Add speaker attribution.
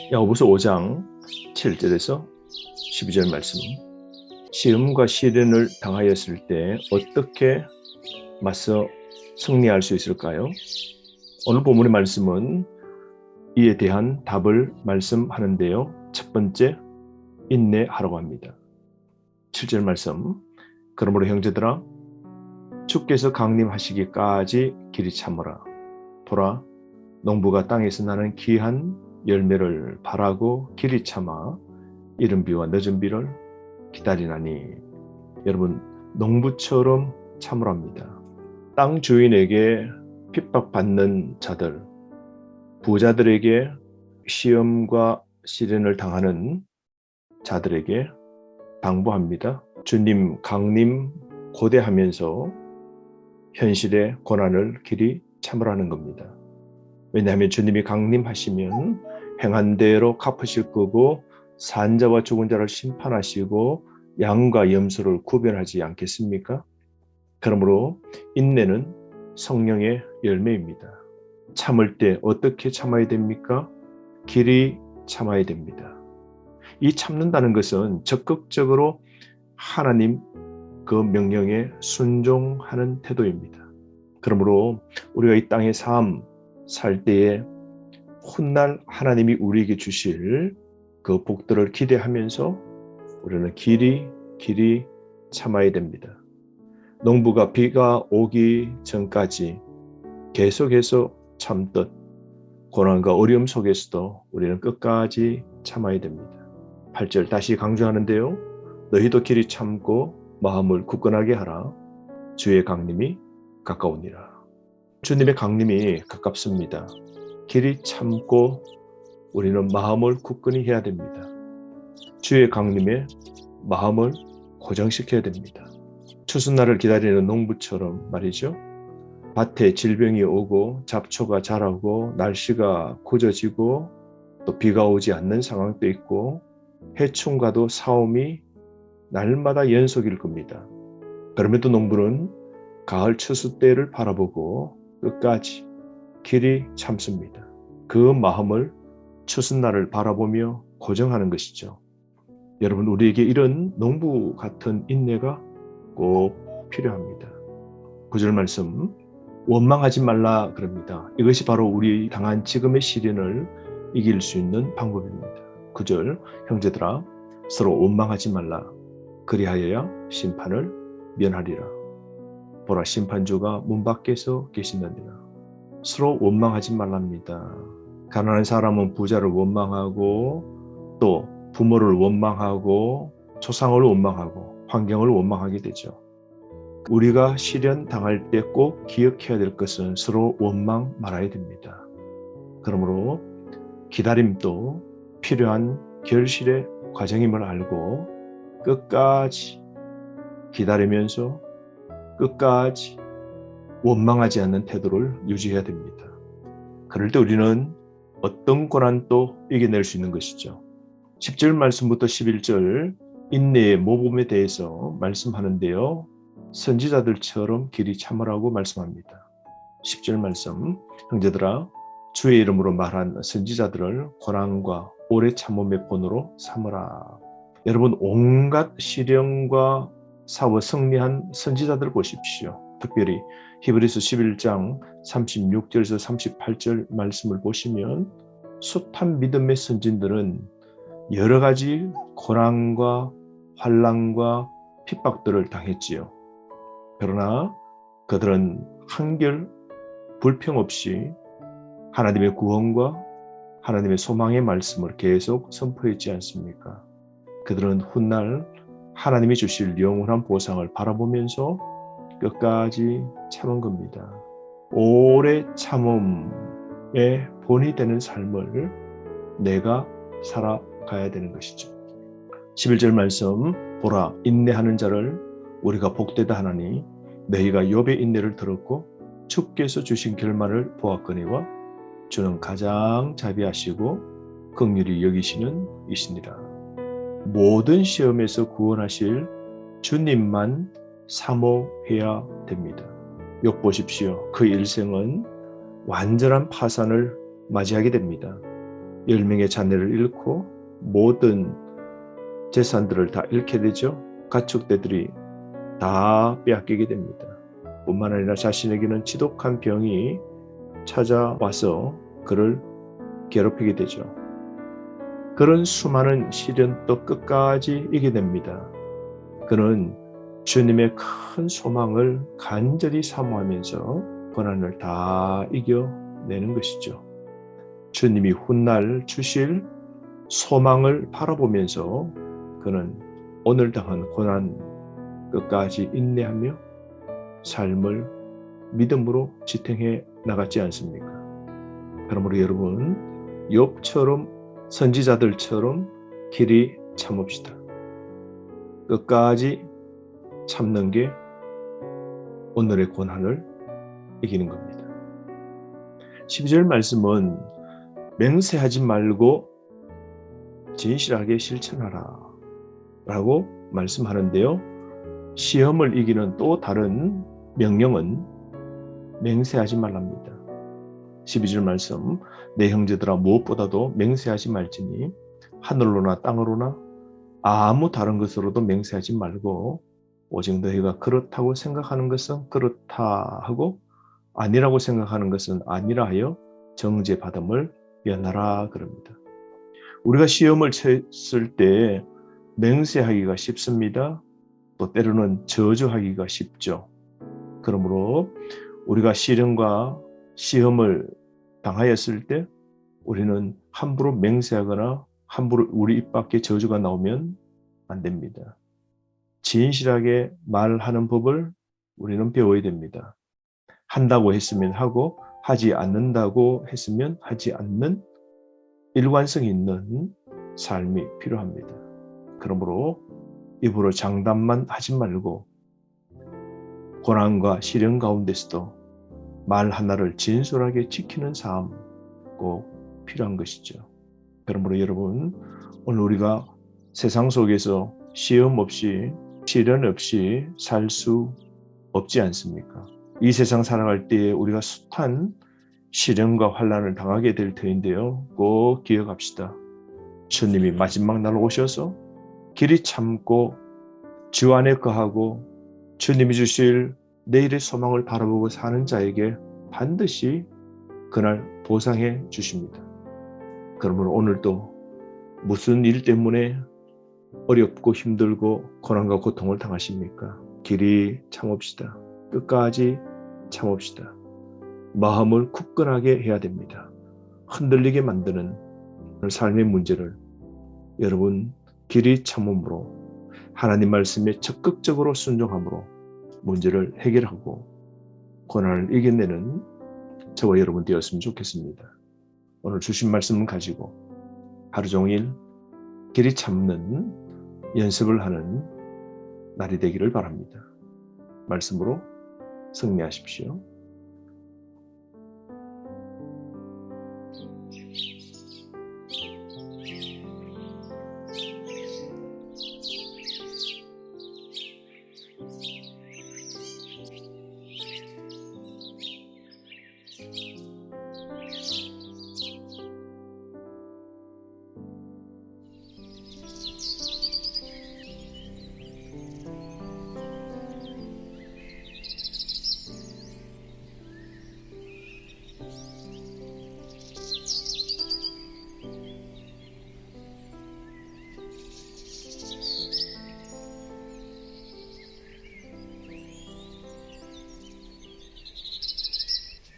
Speaker 1: 야고보서 5장 7절에서 12절 말씀. 시험과 시련을 당하였을 때 어떻게 맞서 승리할 수 있을까요? 오늘 본문의 말씀은 이에 대한 답을 말씀하는데요. 첫 번째, 인내하라고 합니다. 7절 말씀. 그러므로 형제들아, 주께서 강림하시기까지 길이 참으라. 보라, 농부가 땅에서 나는 귀한 열매를 바라고 길이 참아 이른 비와 늦은 비를 기다리나니. 여러분, 농부처럼 참으랍니다. 땅 주인에게 핍박받는 자들, 부자들에게 시험과 시련을 당하는 자들에게 당부합니다. 주님 강림 고대하면서 현실의 고난을 길이 참으라는 겁니다. 왜냐하면 주님이 강림하시면 행한 대로 갚으실 거고 산자와 죽은 자를 심판하시고 양과 염소를 구별하지 않겠습니까? 그러므로 인내는 성령의 열매입니다. 참을 때 어떻게 참아야 됩니까? 길이 참아야 됩니다. 이 참는다는 것은 적극적으로 하나님 그 명령에 순종하는 태도입니다. 그러므로 우리가 이 땅의 삶 살 때에 훗날 하나님이 우리에게 주실 그 복들을 기대하면서 우리는 길이 참아야 됩니다. 농부가 비가 오기 전까지 계속해서 참듯 고난과 어려움 속에서도 우리는 끝까지 참아야 됩니다. 8절 다시 강조하는데요. 너희도 길이 참고 마음을 굳건하게 하라. 주의 강림이 가까우니라. 주님의 강림이 가깝습니다. 길이 참고 우리는 마음을 굳건히 해야 됩니다. 주의 강림에 마음을 고정시켜야 됩니다. 추수날을 기다리는 농부처럼 말이죠. 밭에 질병이 오고 잡초가 자라고 날씨가 굳어지고 또 비가 오지 않는 상황도 있고 해충과도 싸움이 날마다 연속일 겁니다. 그럼에도 농부는 가을 추수 때를 바라보고 끝까지 길이 참습니다. 그 마음을 추수날을 바라보며 고정하는 것이죠. 여러분, 우리에게 이런 농부 같은 인내가 꼭 필요합니다. 9절 말씀, 원망하지 말라 그럽니다. 이것이 바로 우리 당한 지금의 시련을 이길 수 있는 방법입니다. 9절, 형제들아, 서로 원망하지 말라. 그리하여야 심판을 면하리라. 보라, 심판주가 문 밖에서 계시느니라. 서로 원망하지 말랍니다. 가난한 사람은 부자를 원망하고 또 부모를 원망하고 조상을 원망하고 환경을 원망하게 되죠. 우리가 시련 당할 때 꼭 기억해야 될 것은 서로 원망 말아야 됩니다. 그러므로 기다림도 필요한 결실의 과정임을 알고 끝까지 기다리면서 끝까지 원망하지 않는 태도를 유지해야 됩니다. 그럴 때 우리는 어떤 고난도 이겨낼 수 있는 것이죠. 10절 말씀부터 11절 인내의 모범에 대해서 말씀하는데요. 선지자들처럼 길이 참으라고 말씀합니다. 10절 말씀, 형제들아, 주의 이름으로 말한 선지자들을 고난과 오래 참음의 본으로 삼으라. 여러분, 온갖 시련과 싸워 승리한 선지자들 보십시오. 특별히 히브리서 11장 36절에서 38절 말씀을 보시면 숱한 믿음의 선진들은 여러 가지 고난과 환난과 핍박들을 당했지요. 그러나 그들은 한결 불평 없이 하나님의 구원과 하나님의 소망의 말씀을 계속 선포했지 않습니까? 그들은 훗날 하나님이 주실 영원한 보상을 바라보면서 끝까지 참은 겁니다. 오래 참음의 본이 되는 삶을 내가 살아가야 되는 것이죠. 11절 말씀, 보라, 인내하는 자를 우리가 복되다 하나니 너희가 욥의 인내를 들었고 주께서 주신 결말을 보았거니와 주는 가장 자비하시고 긍휼히 여기시는 이시니라. 모든 시험에서 구원하실 주님만 사모해야 됩니다. 욥 보십시오. 그 일생은 완전한 파산을 맞이하게 됩니다. 10명의 자녀를 잃고 모든 재산들을 다 잃게 되죠. 가축대들이 다 빼앗기게 됩니다. 뿐만 아니라 자신에게는 지독한 병이 찾아와서 그를 괴롭히게 되죠. 그런 수많은 시련도 끝까지 이겨냅니다. 그는 주님의 큰 소망을 간절히 사모하면서 고난을 다 이겨내는 것이죠. 주님이 훗날 주실 소망을 바라보면서 그는 오늘 당한 고난 끝까지 인내하며 삶을 믿음으로 지탱해 나갔지 않습니까? 그러므로 여러분, 욥처럼 선지자들처럼 길이 참읍시다. 끝까지 참는 게 오늘의 고난을 이기는 겁니다. 12절 말씀은 맹세하지 말고 진실하게 실천하라 라고 말씀하는데요. 시험을 이기는 또 다른 명령은 맹세하지 말랍니다. 12절 말씀, 내 형제들아 무엇보다도 맹세하지 말지니 하늘로나 땅으로나 아무 다른 것으로도 맹세하지 말고 오직 너희가 그렇다고 생각하는 것은 그렇다 하고 아니라고 생각하는 것은 아니라 하여 정죄받음을 면하라 그럽니다. 우리가 시험을 쳤을 때 맹세하기가 쉽습니다. 또 때로는 저주하기가 쉽죠. 그러므로 우리가 시련과 시험을 당하였을 때 우리는 함부로 맹세하거나 함부로 우리 입 밖에 저주가 나오면 안 됩니다. 진실하게 말하는 법을 우리는 배워야 됩니다. 한다고 했으면 하고 하지 않는다고 했으면 하지 않는 일관성 있는 삶이 필요합니다. 그러므로 입으로 장담만 하지 말고 고난과 시련 가운데서도 말 하나를 진솔하게 지키는 삶 꼭 필요한 것이죠. 그러므로 여러분, 오늘 우리가 세상 속에서 시험 없이 시련 없이 살 수 없지 않습니까? 이 세상 살아갈 때에 우리가 숱한 시련과 환난을 당하게 될 터인데요. 꼭 기억합시다. 주님이 마지막 날 오셔서 길이 참고 주 안에 거하고 주님이 주실 내일의 소망을 바라보고 사는 자에게 반드시 그날 보상해 주십니다. 그러므로 오늘도 무슨 일 때문에 어렵고 힘들고 고난과 고통을 당하십니까? 길이 참읍시다. 끝까지 참읍시다. 마음을 굳건하게 해야 됩니다. 흔들리게 만드는 삶의 문제를 여러분 길이 참음으로 하나님 말씀에 적극적으로 순종함으로 문제를 해결하고 고난을 이겨내는 저와 여러분 되었으면 좋겠습니다. 오늘 주신 말씀을 가지고 하루 종일 길이 참는 연습을 하는 날이 되기를 바랍니다. 말씀으로 승리하십시오.